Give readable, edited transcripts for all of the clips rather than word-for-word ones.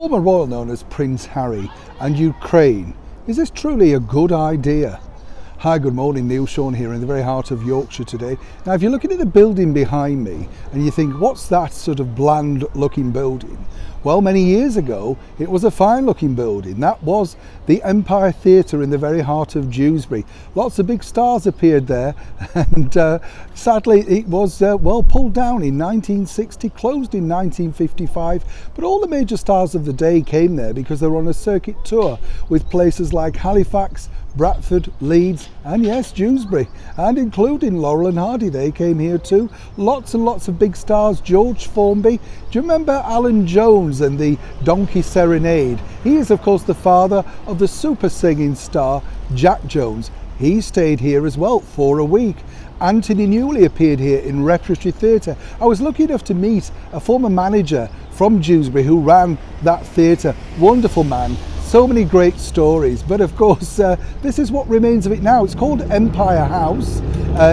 Former royal known as Prince Harry and Ukraine. Is this truly a good idea? Hi, good morning, Neil Sean here in the very heart of Yorkshire today. Now if you're looking at the building behind me and you think, what's that sort of bland looking building? Well, many years ago it was a fine looking building. That was the Empire Theatre in the very heart of Dewsbury. Lots of big stars appeared there and sadly it was well pulled down in 1960, closed in 1955, but all the major stars of the day came there because they were on a circuit tour with places like Halifax, Bradford, Leeds and yes, Dewsbury, and including Laurel and Hardy. They came here too. Lots and lots of big stars. George Formby. Do you remember Alan Jones and the Donkey Serenade? He is of course the father of the super singing star Jack Jones. He stayed here as well for a week. Anthony Newley appeared here in Repertory Theatre. I was lucky enough to meet a former manager from Dewsbury who ran that theatre. Wonderful man. So many great stories, but of course this is what remains of it now. It's called Empire House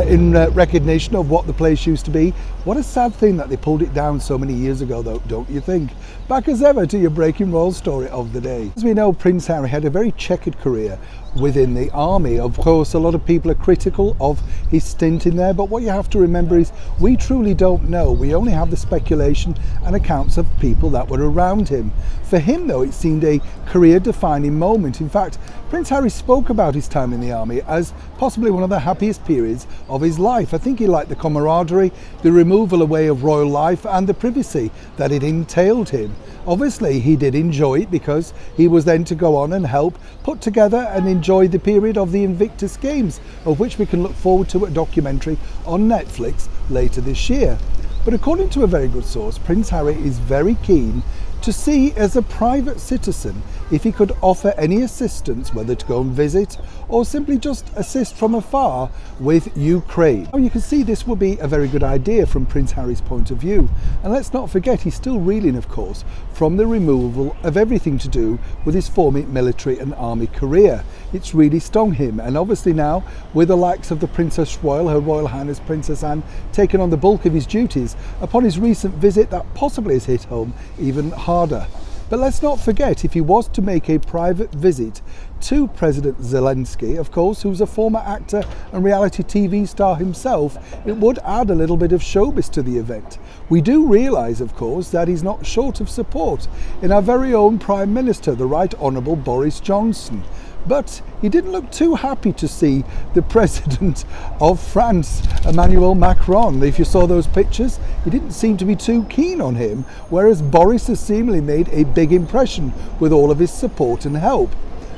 in recognition of what the place used to be. What a sad thing that they pulled it down so many years ago though, don't you think? Back as ever to your breaking royal story of the day. As we know, Prince Harry had a very checkered career within the army. Of course, a lot of people are critical of his stint in there, but what you have to remember is we truly don't know. We only have the speculation and accounts of people that were around him. For him though, it seemed a career-defining moment. In fact, Prince Harry spoke about his time in the army as possibly one of the happiest periods of his life. I think he liked the camaraderie, the removal away of royal life and the privacy that it entailed him. Obviously he did enjoy it because he was then to go on and help put together and enjoy the period of the Invictus Games, of which we can look forward to a documentary on Netflix later this year. But according to a very good source, Prince Harry is very keen to see as a private citizen if he could offer any assistance, whether to go and visit or simply just assist from afar with Ukraine. Now you can see this would be a very good idea from Prince Harry's point of view. And let's not forget, he's still reeling, of course, from the removal of everything to do with his former military and army career. It's really stung him, and obviously now with the likes of the Princess Royal, Her Royal Highness Princess Anne, taking on the bulk of his duties upon his recent visit, that possibly has hit home even harder. But let's not forget, if he was to make a private visit to President Zelensky, of course, who's a former actor and reality TV star himself, it would add a little bit of showbiz to the event. We do realise, of course, that he's not short of support in our very own Prime Minister, the Right Honourable Boris Johnson. But he didn't look too happy to see the President of France, Emmanuel Macron. If you saw those pictures, he didn't seem to be too keen on him, whereas Boris has seemingly made a big impression with all of his support and help.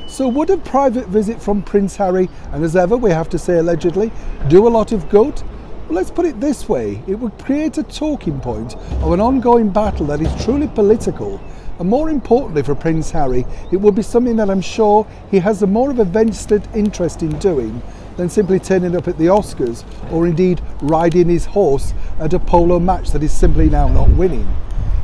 So would a private visit from Prince Harry, and as ever we have to say allegedly, do a lot of good? Well, let's put it this way, it would create a talking point of an ongoing battle that is truly political. And more importantly for Prince Harry, it would be something that I'm sure he has a more of a vested interest in doing than simply turning up at the Oscars or indeed riding his horse at a polo match that is simply now not winning.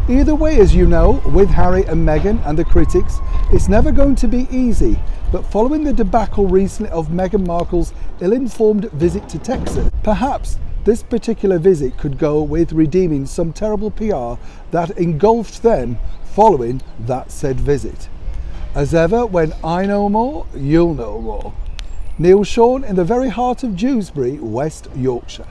Either way, as you know, with Harry and Meghan and the critics, it's never going to be easy. But following the debacle recently of Meghan Markle's ill-informed visit to Texas, perhaps this particular visit could go with redeeming some terrible PR that engulfed them following that said visit. As ever, when I know more, you'll know more. Neil Sean in the very heart of Dewsbury, West Yorkshire.